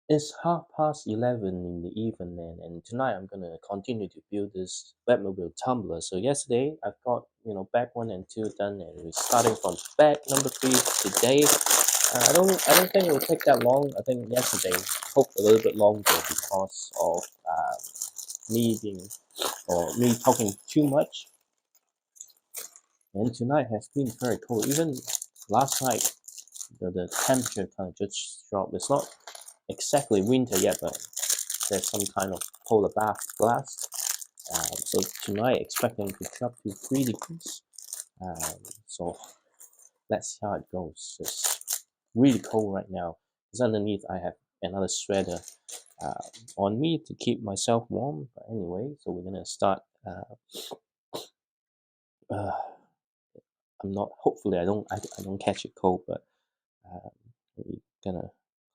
It's 11:30 in the evening, and tonight I'm gonna continue to build this Batmobile Tumbler. So yesterday I've got bag 1 and 2 done, and we're starting from bag number 3 today. I don't think it will take that long. I think yesterday took a little bit longer because of me being or me talking too much. And tonight has been very cold. Even last night, the temperature kind of just dropped. It's not exactly winter yet, but there's some kind of polar blast. So tonight, expecting to drop to 3 degrees. So let's see how it goes. It's really cold right now. Because underneath, I have another sweater uh, on me to keep myself warm. But anyway, so we're gonna start. Uh, I'm not. Hopefully, I don't catch a cold, but we're gonna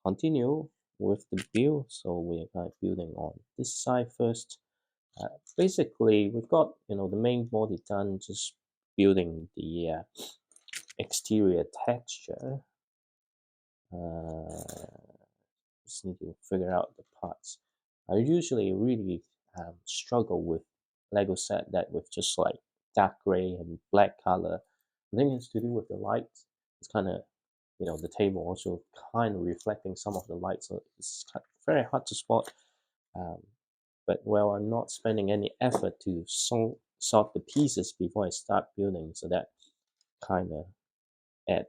continue with the build. So we're building on this side first. Basically, we've got the main body done, just building the exterior texture. Just need to figure out the parts. I usually really struggle with Lego set that with just like dark gray and black color. I think it's to do with the light. It's kind of the table also kind of reflecting some of the light, so it's very hard to spot. Um, but well, I'm not spending any effort to sort the pieces before I start building, so that kind of add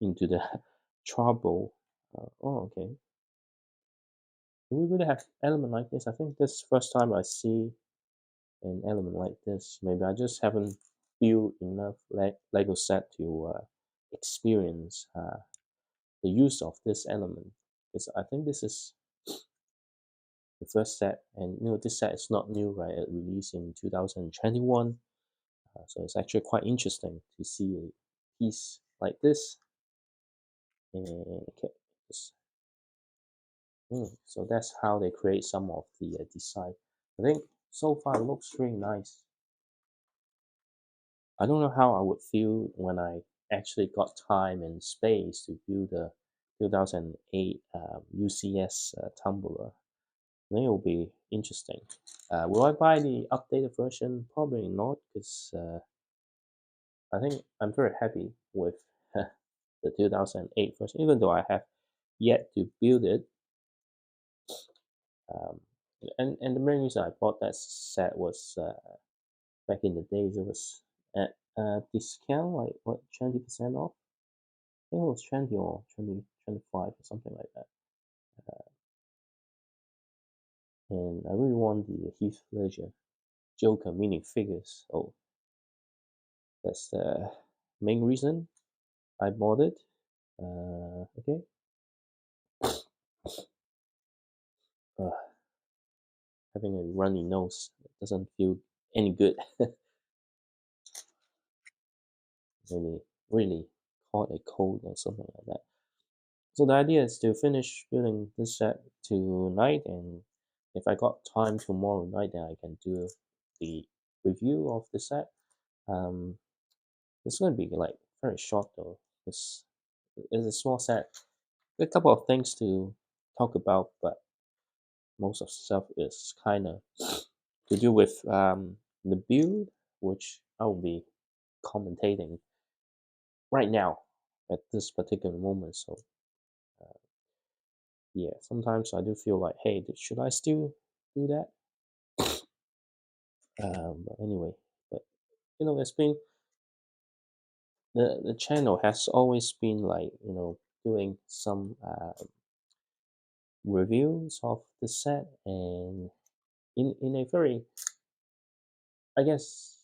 into the trouble. Oh, okay. Do we really have element like this? I think this is the first time I see an element like this. Maybe I just haven't built enough Lego set to experience the use of this element. Because I think this is the first set, and this set is not new, right? It released in 2021, so it's actually quite interesting to see a piece like this. And okay, so that's how they create some of the design. I think so far it looks really nice. I don't know how I would feel when I actually got time and space to build a 2008 UCS tumbler. I think it will be interesting. Will I buy the updated version? Probably not, because I think I'm very happy with the 2008 version, even though I have yet to build it. Um, and the main reason I bought that set was back in the days it was at discount, like what 20% off. I think it was 20 or 20, 25 or something like that. And I really want the Heath Ledger Joker minifigures. So that's the main reason I bought it. Okay. Uh, Having a runny nose doesn't feel any good. Really, really caught a cold or something like that. So the idea is to finish building this set tonight, and if I got time tomorrow night, then I can do the review of the set. Um, it's going to be like very short though. It's a small set. A couple of things to talk about, but most of the stuff is kind of to do with the build, which I will be commentating right now at this particular moment. So yeah, sometimes I do feel like, hey, should I still do that? But anyway, but it's been the channel has always been like doing some reviews of the set, and in a very, I guess,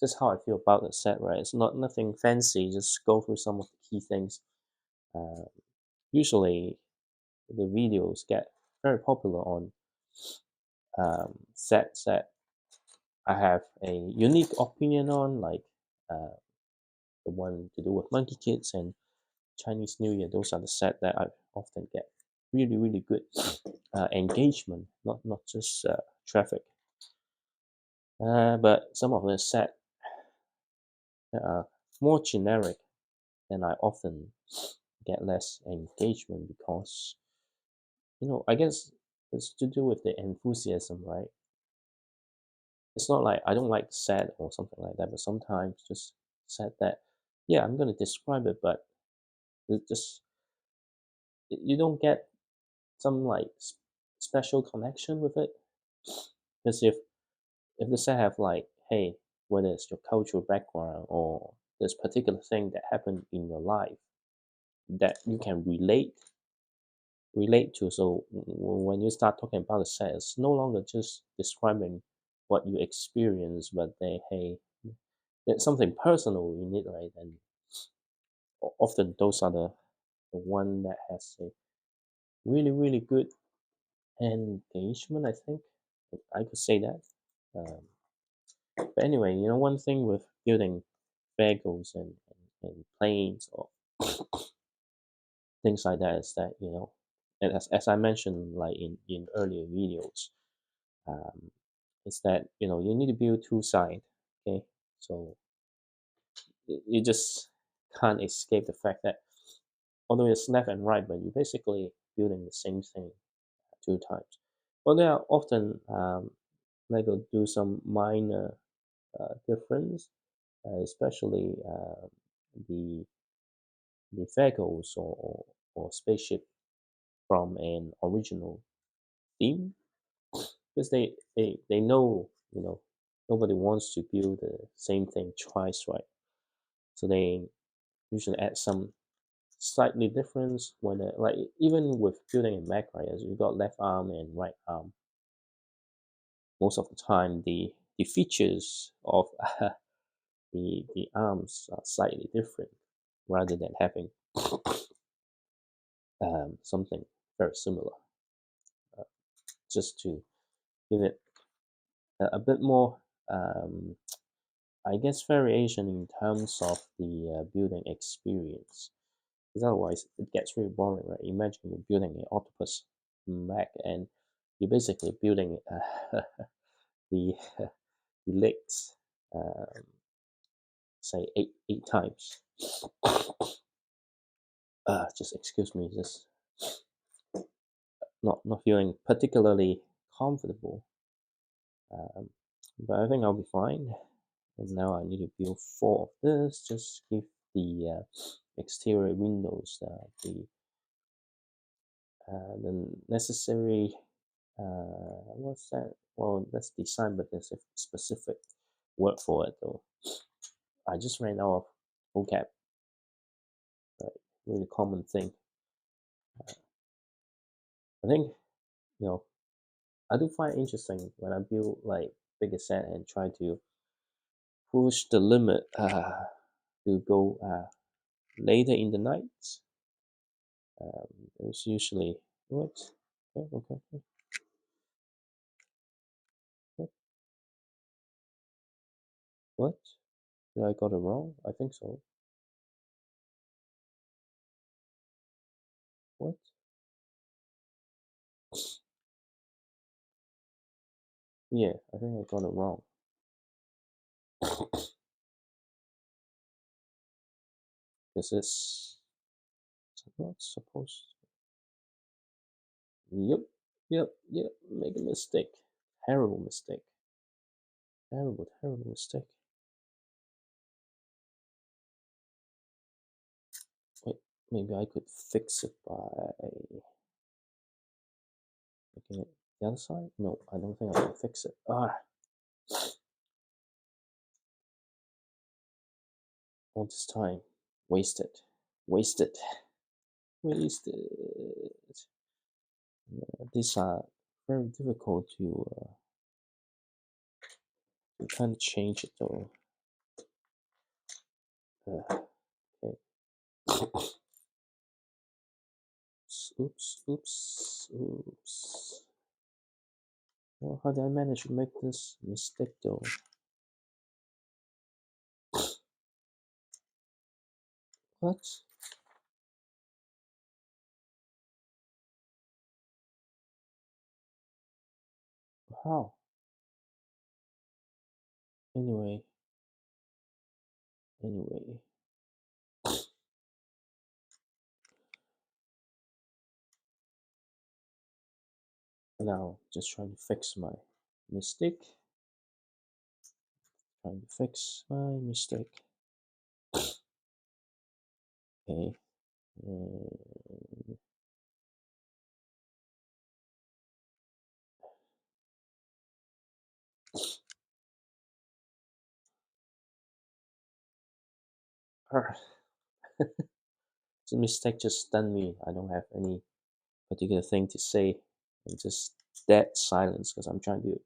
just how I feel about the set, right? It's not nothing fancy. Just go through some of the key things. Uh, Usually, the videos get very popular on sets that I have a unique opinion on, like the one to do with Monkey Kids and Chinese New Year. Those are the set that I often get really, really good engagement, not just traffic. But some of the set that are more generic than I often get less engagement because I guess it's to do with the enthusiasm, right? It's not like I don't like set or something like that, but sometimes just set that, yeah, I'm gonna describe it, but it just you don't get some like special connection with it. Because if the set have like, hey, whether it's your cultural background or this particular thing that happened in your life that you can relate to. So when you start talking about the set, it's no longer just describing what you experience, but hey, there's something personal in it, right? And often those are the one that has a really good engagement. I think I could say that. Um, but anyway, one thing with building vehicles and planes or things like that is that and as I mentioned like in earlier videos, um, is that you need to build two sides. Okay, so you just can't escape the fact that although it's left and right, but you're basically building the same thing two times. But there are often Lego do some minor difference, especially the the vehicles or spaceship from an original theme, because they know nobody wants to build the same thing twice, right? So they usually add some slightly difference when like even with building a mech, right? As you got left arm and right arm, most of the time the features of the arms are slightly different rather than having something very similar, uh, just to give it a bit more, um, I guess, variation in terms of the building experience. Because otherwise, it gets really boring, right? Imagine you're building an octopus mech and you're basically building the the legs, um, say eight times. Just excuse me, just not feeling particularly comfortable. Um, but I think I'll be fine. And now I need to build four of this. Just give the exterior windows the necessary what's that? Well, that's design, but there's a specific word for it though. I just ran out of vocab. Right? Really common thing. I think you know I do find it interesting when I build like bigger set and try to push the limit to go later in the night. It's usually what? Okay. What? What? Did I got it wrong? I think so. What? Yeah, I think I got it wrong. Because it's not supposed. Yep, yep. Make a mistake. Terrible mistake. Terrible mistake. Wait, maybe I could fix it by making it the other side. No, I don't think I can fix it. All this time wasted, wasted, wasted. These are very difficult to kind of change it though. Okay. Oops. Well, how did I manage to make this mistake though? What? How? Anyway, anyway. Now, just trying to fix my mistake. Trying to fix my mistake. Okay. And the mistake just stunned me. I don't have any particular thing to say, and just dead silence because I'm trying to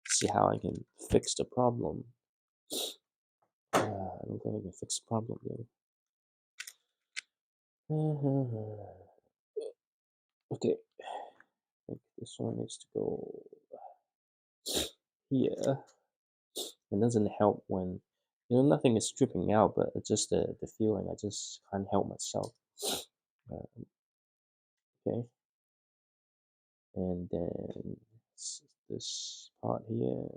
see how I can fix the problem. I don't think I can fix the problem though. Okay, I think this one needs to go here. It doesn't help when nothing is dripping out, but it's just the feeling. I just can't help myself. Uh, okay, and then this part here.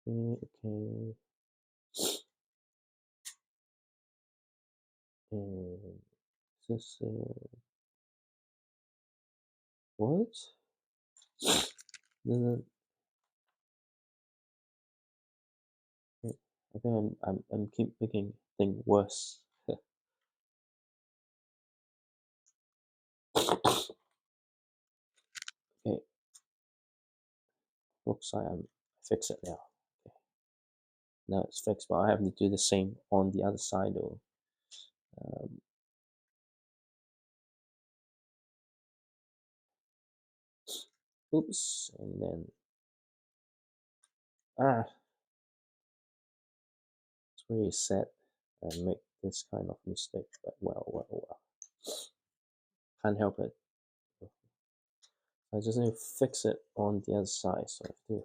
Okay, and this what? The, I think I'm keep making things worse. Okay, looks like I'm fix it now. Okay. Now it's fixed, but I have to do the same on the other side though. Um, oops, and then it's really sad and make this kind of mistake, but well, can't help it. I just need to fix it on the other side, so I have to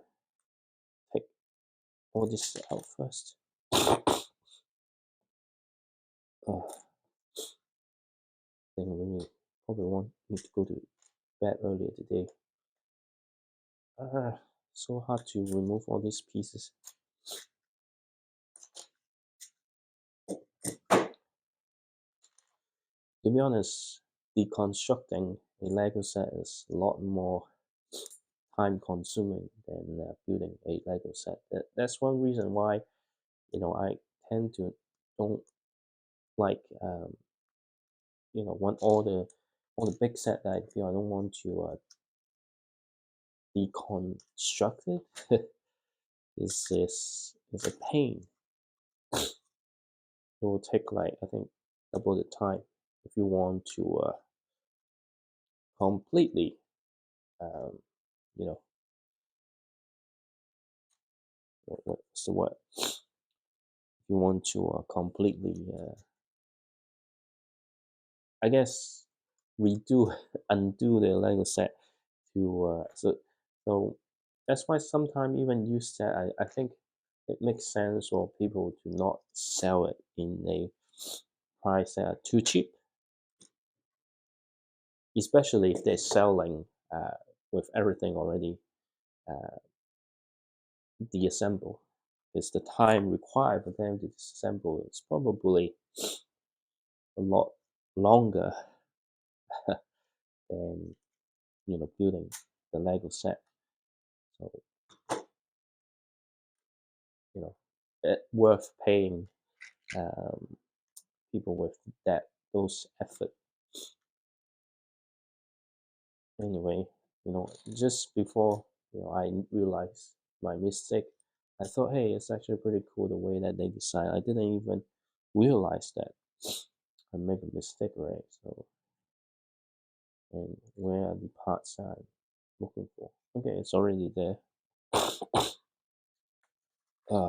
take all this out first. Oh, I think I really probably want me to go to bed earlier today. So hard to remove all these pieces. To be honest, deconstructing a Lego set is a lot more time consuming than building a Lego set. That's one reason why I tend to don't like want all the big set that I feel I don't want to deconstruct it. is a pain. It will take like I think double the time if you want to completely um, you know what's the word? If you want to completely I guess redo undo the Lego set to so that's why sometimes even use that I think it makes sense for people to not sell it in a price that are too cheap, especially if they're selling with everything already uh, deassembled. Because the time required for them to disassemble is probably a lot longer than building the Lego set. So it worth paying um, people with those effort. Anyway, just before I realized my mistake, I thought, hey, it's actually pretty cool the way that they design. I didn't even realize that I made a mistake, right? So, and where are the parts I'm looking for? Okay, it's already there. uh,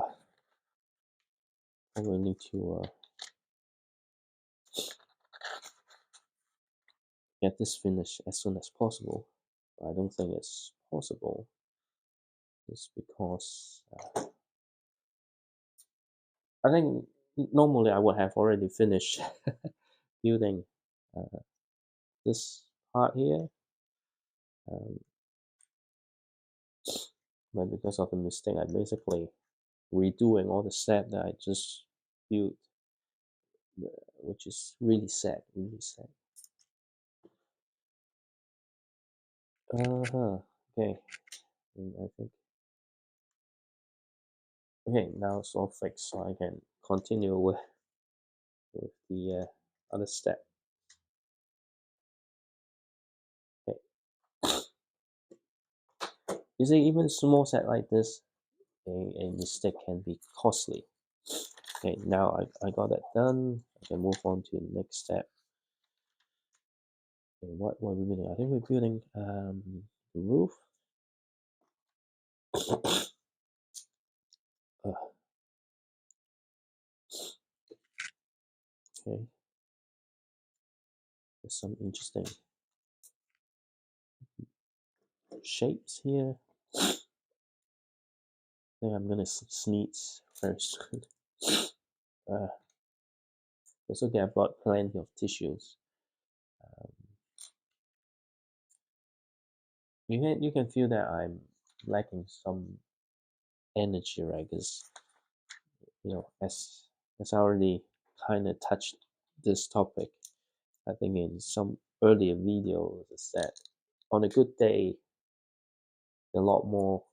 I will need to get this finished as soon as possible. I don't think it's possible just because I think normally I would have already finished building uh, this part here, um, but because of the mistake, I basically redoing all the steps that I just built which is really sad, really sad. Uh-huh. Okay, and I think okay, now it's all fixed, so I can continue with the other step. Okay. You see, even small set like this, a mistake can be costly. Okay, now I got that done. I can move on to the next step. Okay, what are we building? I think we're building the roof. Uh, okay, there's some interesting shapes here. I think I'm gonna sneeze first. uh, it's okay, I've got plenty of tissues. Um, you can feel that I'm lacking some energy, right? Because as I already kind of touched this topic, I think in some earlier videos, is that on a good day, a lot more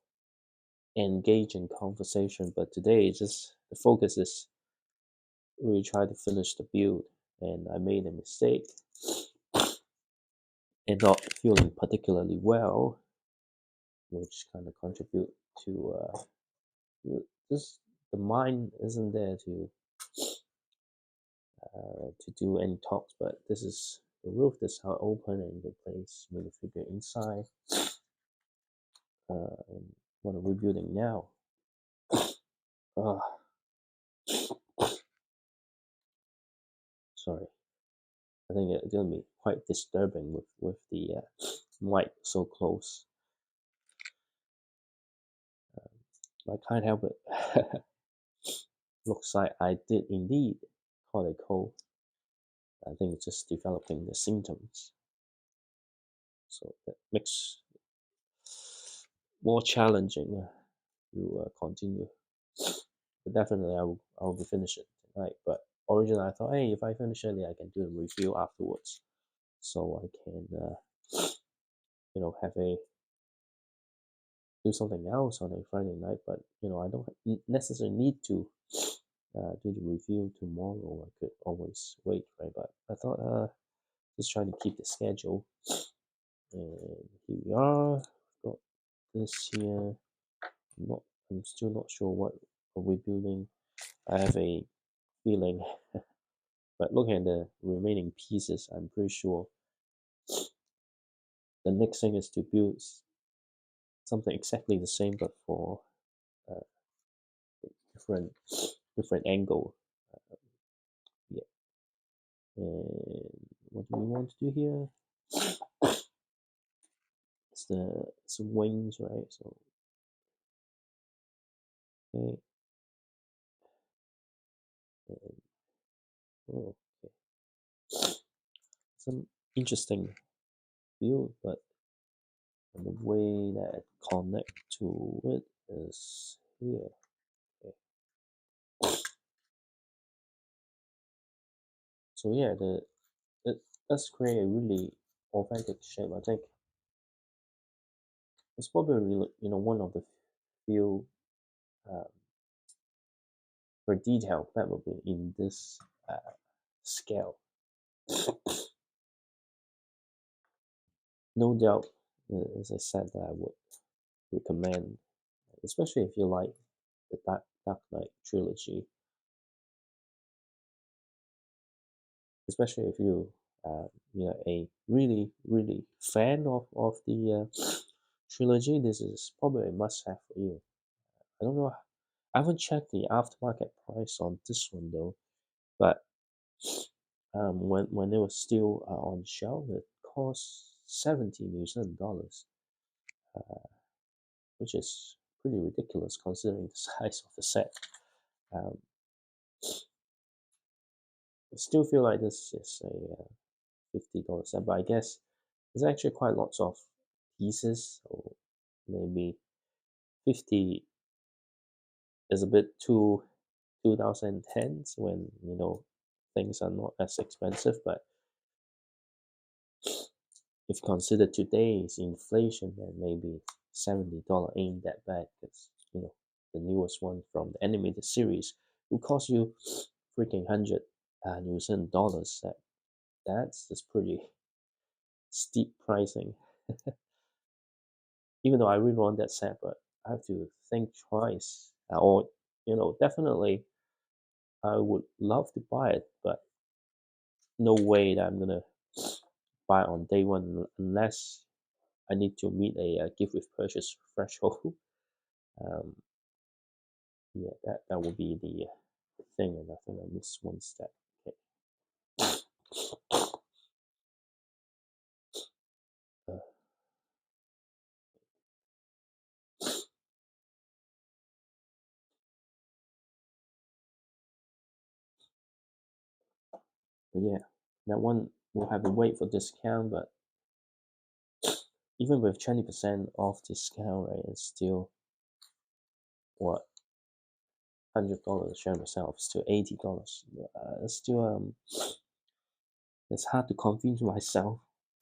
engaging conversation, but today just the focus is really try to finish the build, and I made a mistake and not feeling particularly well, which kind of contribute to just the mind isn't there to do any talks, but this is the roof. This is how open and the place with the figure inside. And what are we building now? Ah, sorry. I think it's gonna be quite disturbing with the mic so close. I can't help it. Looks like I did indeed caught a cold. I think it's just developing the symptoms, so that makes more challenging to continue. But definitely, I will be finishing tonight. But originally, I thought, hey, if I finish early, I can do a review afterwards, so I can have a do something else on a Friday night. But I don't necessarily need to do the review tomorrow. I could always wait, right? But I thought just trying to keep the schedule. And here we are. Got this here. I'm still not sure what are we building. I have a feeling, but looking at the remaining pieces, I'm pretty sure the next thing is to build something exactly the same, but for uh, different different angle. Yeah. And what do we want to do here? It's the wings, right? So okay, and, oh, okay. Some interesting build, but the way that it connect to it is here. Okay. So yeah, it does create a really authentic shape. I think it's probably one of the few uh, very detailed Batmobile in this scale. No doubt, as I said, that I would recommend, especially if you like the Dark Knight trilogy, especially if a really fan of the trilogy. This is probably a must-have for you. I don't know. I haven't checked the aftermarket price on this one though, but when it was still on shelf, it cost $70 New Zealand, which is pretty ridiculous considering the size of the set. Um, I still feel like this is a $50 set, but I guess there's actually quite lots of pieces, so maybe 50 is a bit too 2010s when things are not as expensive. But if you consider today's inflation, then maybe $70 ain't that bad. Because the newest one from the animated series will cost you freaking 100 New Zealand dollars. That's just pretty steep pricing. Even though I really want that set, but I have to think twice. Or definitely I would love to buy it, but no way that I'm gonna buy on day one unless I need to meet a gift with purchase threshold. Um, yeah, that would be the thing, and I think I missed one step. Okay. Uh, but yeah, that one will have to wait for discount, but even with 20% off discount, right, it's still what $100, 20% off, still $80. It's still it's hard to convince myself.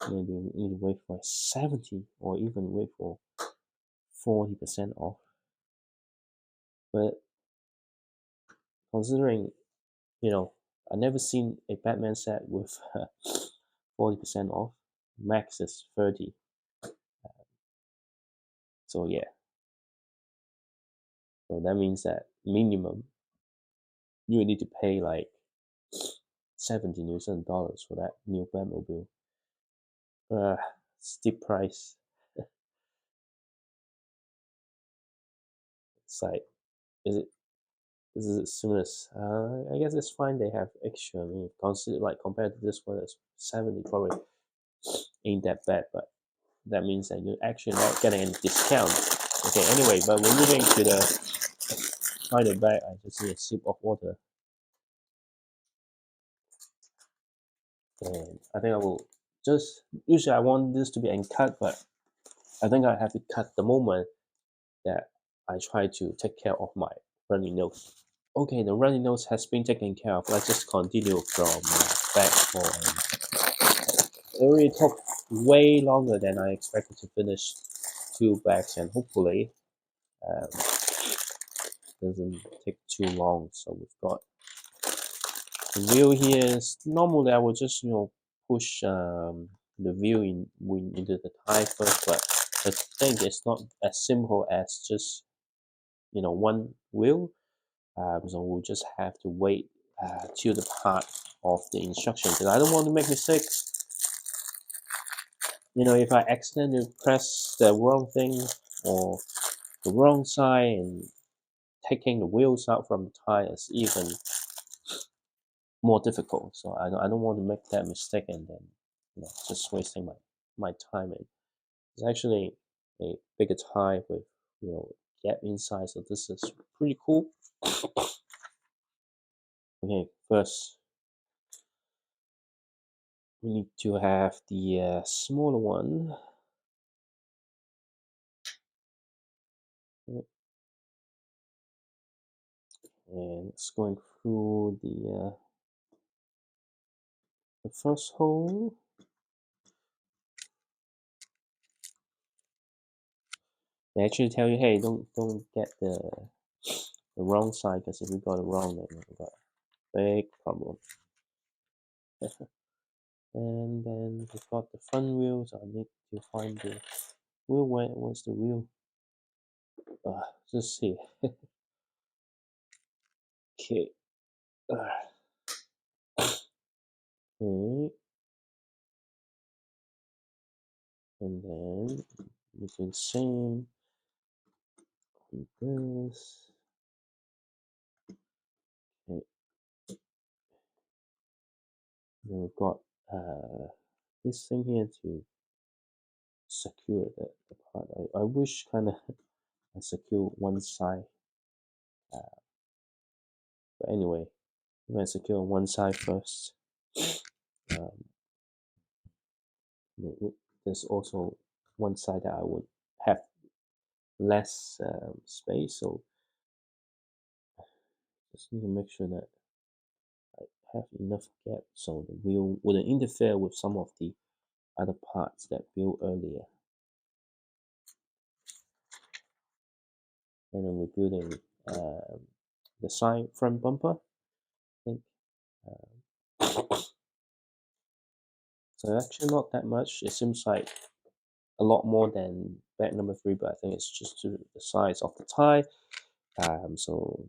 Maybe need to wait for 70 or even wait for 40% off. But considering, I never seen a Batman set with 40% off. Max is 30. So yeah. So that means that minimum you need to pay like 70 New Zealand dollars for that new Batmobile. Steep price. It's like, is it this is similar. I guess it's fine. They have extra. I mean, consider like compared to this one, it's 70 probably ain't that bad. But that means that you're actually not getting any discount. Okay. Anyway, but we're moving to the final bag. I just need a sip of water, and I think I will just. Usually, I want this to be uncut, but I think I have to cut the moment that I try to take care of my runny nose. Okay, the runny nose has been taken care of. Let's just continue from back on. It already took way longer than I expected to finish two bags, and hopefully um, doesn't take too long. So we've got the wheel here. Normally I would just push the wheel into the tire first, but I think it's not as simple as just one wheel. So we'll just have to wait till the part of the instructions. And I don't want to make mistakes. If I accidentally press the wrong thing or the wrong side, and taking the wheels out from the tire is even more difficult. So I don't want to make that mistake and then just wasting my time. And it's actually a bigger tire with gap inside. So this is pretty cool. Okay, first we need to have the smaller one. And it's going through the first hole. They actually tell you, hey, don't get the wrong side, because if you got it wrong, then you got a big problem. And then we've got the front wheels. I need to find the wheel. Where's the wheel? Just here. Okay. Okay. And then we do the same on this. Okay. Then we've got this thing here to secure the part. I wish kind of I secure one side. But anyway, I'm going to secure one side first. Um, there's also one side that I would have less space, so just need to make sure that have enough gap so the wheel wouldn't interfere with some of the other parts that built earlier. And then we're building the side front bumper, I think. So actually not that much. It seems like a lot more than bag number 3, but I think it's just to the size of the tire. So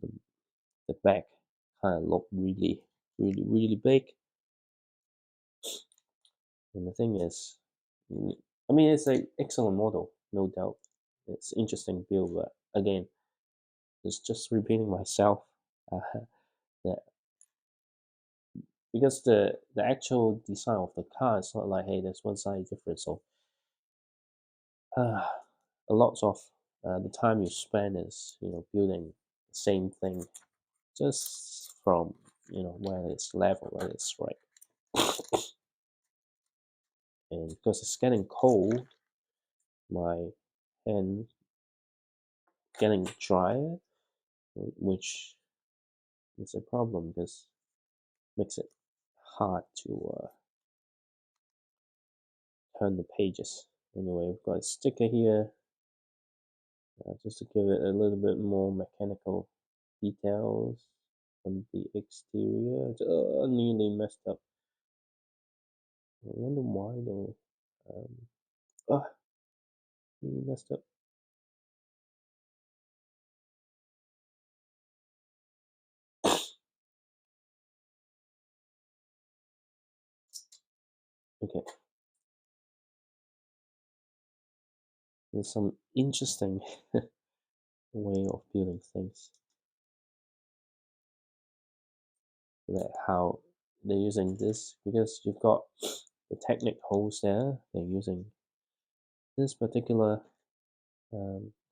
the back kind of look really big. And the thing is, I mean, it's an excellent model, no doubt. It's interesting build, but again, it's just repeating myself. Uh, that because the actual design of the car is not like, hey, there's one side difference. So a lot of the time you spend is building the same thing, just from whether it's left or whether it's right. And because it's getting cold, my hand getting drier, which is a problem because it makes it hard to turn the pages. Anyway, we've got a sticker here just to give it a little bit more mechanical details on the exterior. Nearly messed up. I wonder why though. Nearly messed up. Okay, there's some interesting way of building things. That how they're using this, because you've got the Technic holes there. They're using this particular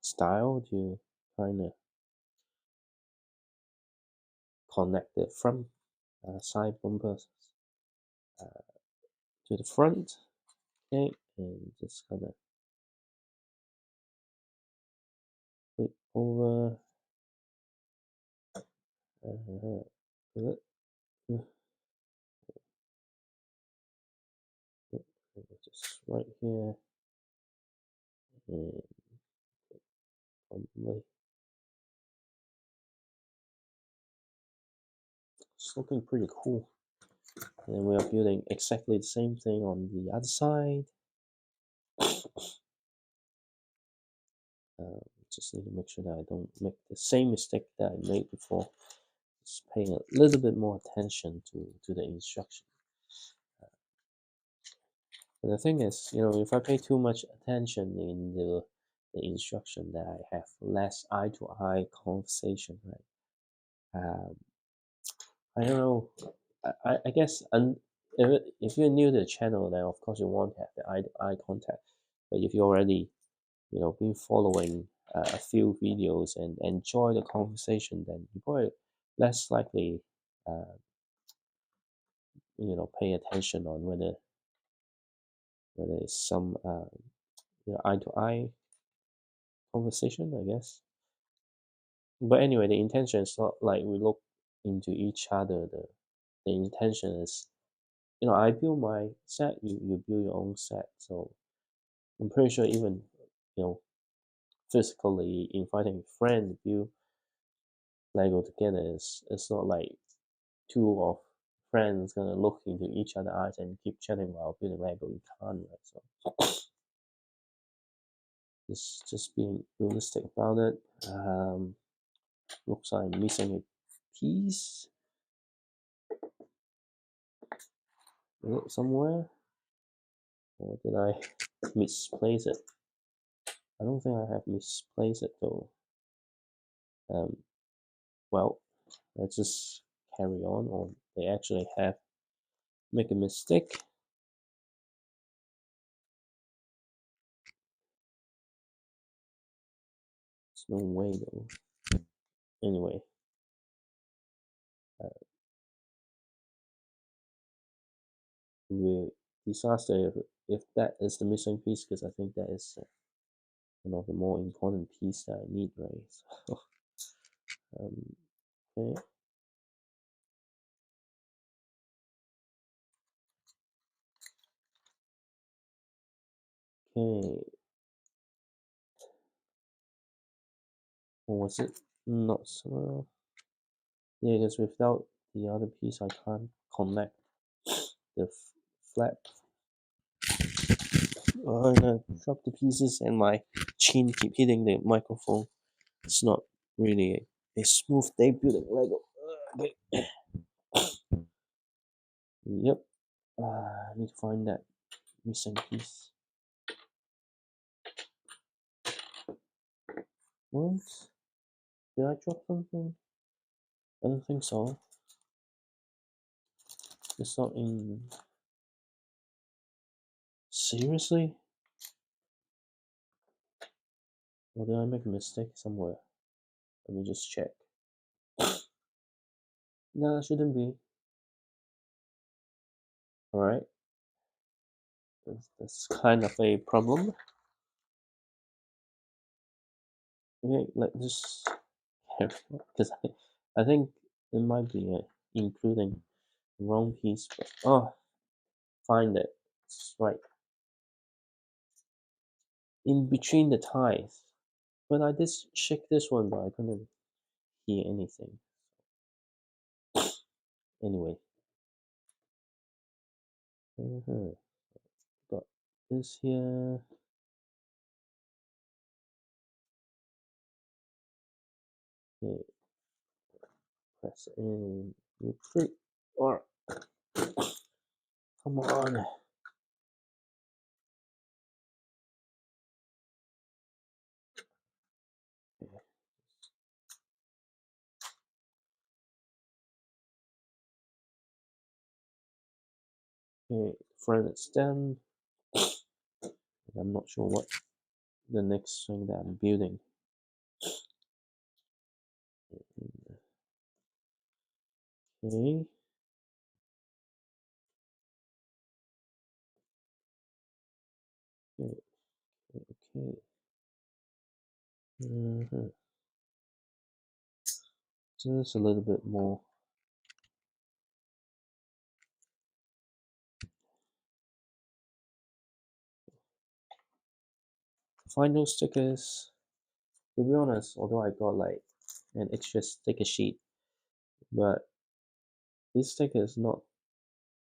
style to kind of connect the front side bumpers to the front. Okay, and just kind of flip over. Just right here, and probably it's looking pretty cool. And then we are building exactly the same thing on the other side. Just need to make sure that I don't make the same mistake that I made before. Just paying a little bit more attention to the instruction. But the thing is, if I pay too much attention in the instruction, that I have less eye-to-eye conversation, right? I don't know. I guess if you're new to the channel, then of course you won't have the eye-to-eye contact. But if you already been following a few videos and enjoy the conversation, then you probably less likely pay attention on whether it's some eye to eye conversation, I guess. But anyway, the intention is not like we look into each other. The intention is, I build my set, you build your own set. So I'm pretty sure even physically inviting a friend to build Lego together is it's not like two of friends gonna look into each other's eyes and keep chatting while building Lego. You can't, right? So just being realistic about it. Looks like I'm missing a piece somewhere, or did I misplace it? I don't think I have misplaced it though. Well, let's just carry on. Or they actually have make a mistake. There's no way though. Anyway, we disaster if that is the missing piece, because I think that is one of the more important piece that I need, right? So, okay. Okay, or was it not so? Yeah, because without the other piece, I can't connect the flap. Oh, and I dropped the pieces, and my chin keep hitting the microphone. It's not really a smooth day building Lego. Okay. Yep. I need to find that missing piece. What? Did I drop something? I don't think so. It's not in. Seriously? Or did I make a mistake somewhere? Let me just check. No, it shouldn't be. Alright. That's kind of a problem. Okay, let's just. Because I think it might be including the wrong piece. But, oh, find it. It's right in between the ties. But I did shake this one, but I couldn't hear anything. Anyway, got this here. Okay, press and retreat. Or come on. Okay, front it's done. I'm not sure what the next thing that I'm building. Okay. Okay. Okay. Just a little bit more. Final stickers. To be honest, although I got like an extra sticker sheet, but this sticker is not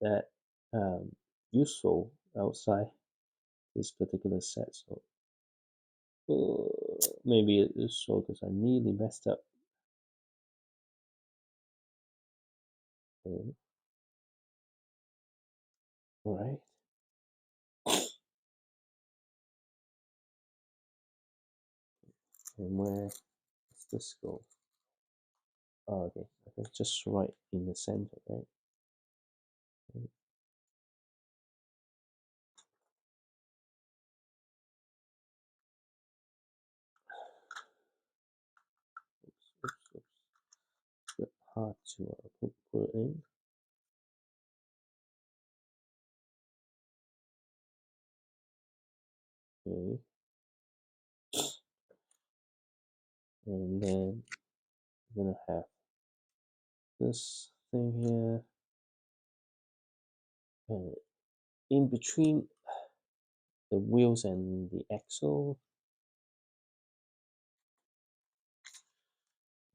that useful outside this particular set. So maybe it is so because I nearly messed up. All right. And where does this go? Oh, okay. I think just right in the center, right? Oops, oops, oops. It's a bit hard to put it in. Okay. And then I'm gonna have this thing here, and in between the wheels and the axle.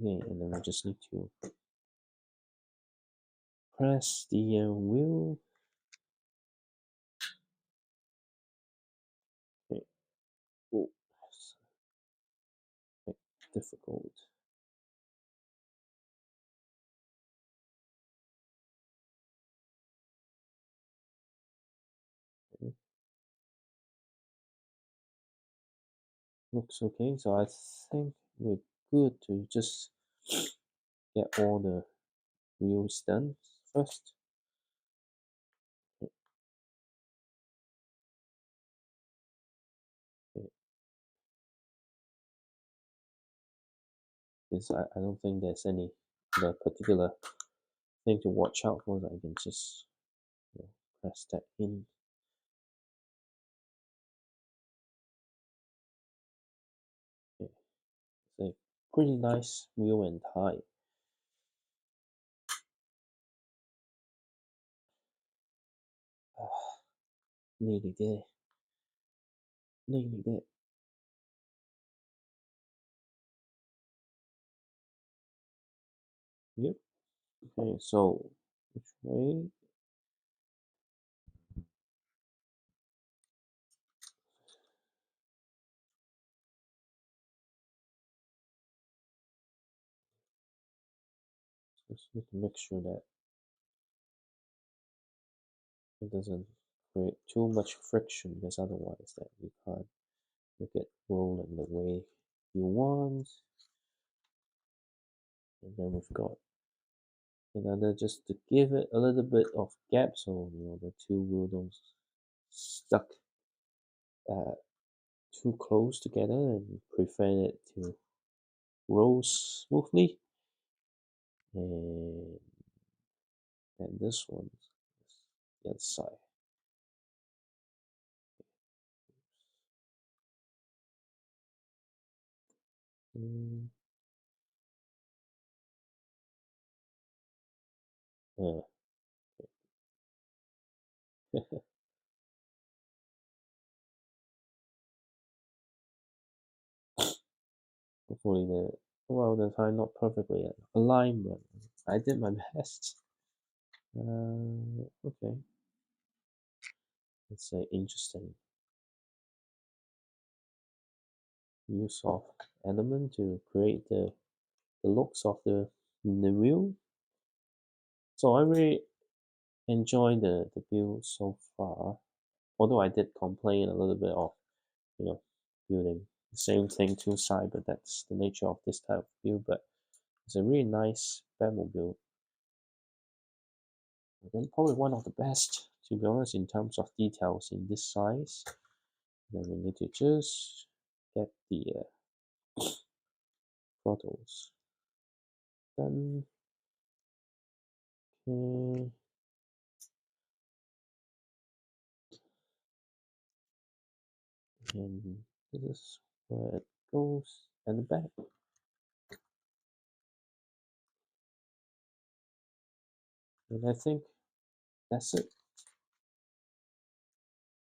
Okay, and then I just need to press the wheel. Okay. Oh, it's a bit difficult. Okay. Looks okay, so I think we're good to just get all the wheels done first. Okay. Okay. Because I don't think there's any the particular thing to watch out for. I can just press that in. Okay. It's a pretty nice wheel and tie. Nearly there. Nearly there. Yep. Okay, so which way? Just need to make sure that it doesn't create too much friction, because otherwise that you can't make it roll in the way you want. And then we've got another, just to give it a little bit of gap, so the two wheel don't stuck uh, too close together and prevent it to roll smoothly. And this one is the other side. Mm, uh, hopefully the time not perfectly aligned, but I did my best. Okay, it's an interesting use of element to create the looks of the wheel. So I really enjoy the build so far. Although I did complain a little bit of, you know, building the same thing two sides, but that's the nature of this type of build. But it's a really nice Batmobile. And probably one of the best, to be honest, in terms of details in this size. Then we need to just get the photos done. Okay. And this is where it goes, and the back. And I think that's it.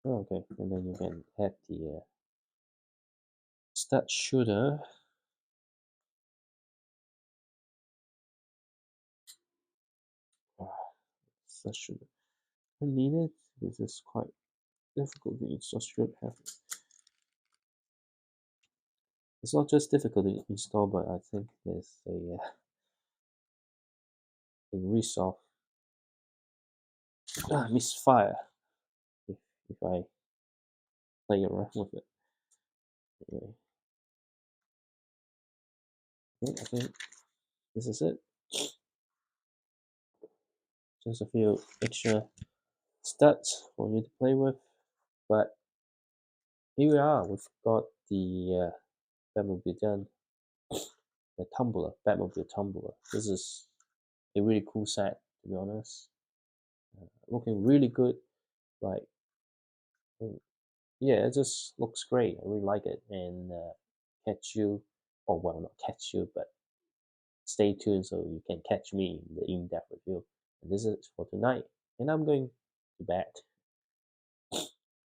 Oh, okay, and then you can add the stud shooter. Stud shooter. I need it because it's quite difficult to install. Should have. It's not just difficult to install, but I think there's a risk of misfire if I play around with it. Anyway, okay, I think this is it. Just a few extra stats for you to play with. But here we are. We've got the Batmobile done. The Tumbler, Batmobile Tumbler. This is a really cool set, to be honest. Looking really good. Like, mm, yeah, it just looks great. I really like it. And catch you, or well, not catch you, but stay tuned so you can catch me in the in-depth review. And this is for tonight. And I'm going to bed.